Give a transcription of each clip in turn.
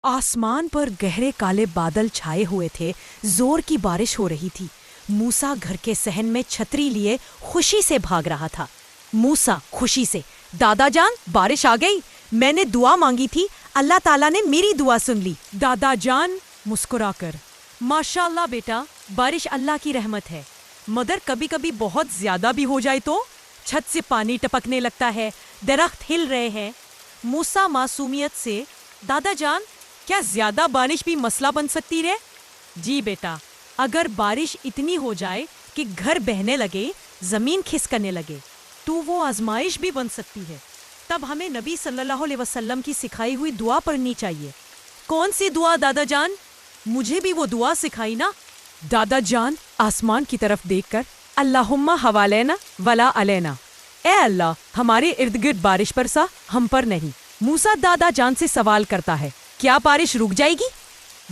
آسمان پر گہرے کالے بادل چھائے ہوئے تھے، زور کی بارش ہو رہی تھی۔ موسیٰ گھر کے صحن میں چھتری لیے خوشی سے بھاگ رہا تھا۔ موسیٰ خوشی سے، دادا جان بارش آ گئی، میں نے دعا مانگی تھی، اللہ تعالیٰ نے میری دعا سن لی۔ دادا جان مسکرا کر، ماشاءاللہ بیٹا، بارش اللہ کی رحمت ہے، مگر کبھی کبھی بہت زیادہ بھی ہو جائے تو چھت سے پانی ٹپکنے لگتا ہے، درخت ہل رہے ہیں۔ موسیٰ معصومیت سے، دادا جان کیا زیادہ بارش بھی مسئلہ بن سکتی ہے؟ جی بیٹا، اگر بارش اتنی ہو جائے کہ گھر بہنے لگے، زمین کھسکنے لگے تو وہ آزمائش بھی بن سکتی ہے۔ تب ہمیں نبی صلی اللہ علیہ وسلم کی سکھائی ہوئی دعا پڑھنی چاہیے۔ کون سی دعا دادا جان؟ مجھے بھی وہ دعا سکھائی نا۔ دادا جان آسمان کی طرف دیکھ کر، اللہم حوالینا ولا علینا، اے اللہ ہمارے ارد گرد بارش برسا، ہم پر نہیں۔ موسیٰ دادا جان سے سوال کرتا ہے، کیا بارش رک جائے گی؟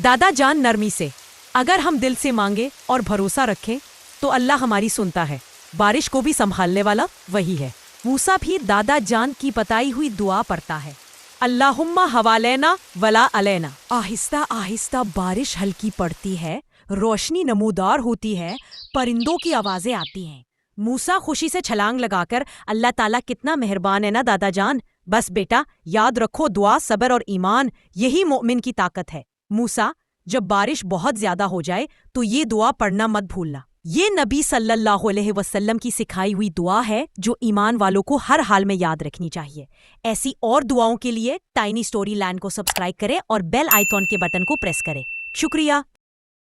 دادا جان نرمی سے، اگر ہم دل سے مانگے اور بھروسہ رکھیں تو اللہ ہماری سنتا ہے، بارش کو بھی سنبھالنے والا وہی ہے۔ موسیٰ بھی دادا جان کی بتائی ہوئی دعا پڑھتا ہے، اللہم حوالینا ولا علینا۔ آہستہ آہستہ بارش ہلکی پڑتی ہے، روشنی نمودار ہوتی ہے، پرندوں کی آوازیں آتی ہیں۔ موسیٰ خوشی سے چھلانگ لگا کر، اللہ تعالیٰ کتنا مہربان ہے نا دادا جان، بس بیٹا یاد رکھو، دعا، صبر اور ایمان، یہی مومن کی طاقت ہے۔ موسیٰ جب بارش بہت زیادہ ہو جائے تو یہ دعا پڑھنا مت بھولنا۔ یہ نبی صلی اللہ علیہ وسلم کی سکھائی ہوئی دعا ہے جو ایمان والوں کو ہر حال میں یاد رکھنی چاہیے۔ ایسی اور دعاؤں کے لیے ٹائنی اسٹوری لینڈ کو سبسکرائب کریں اور بیل آئیکن کے بٹن کو پریس کریں۔ شکریہ۔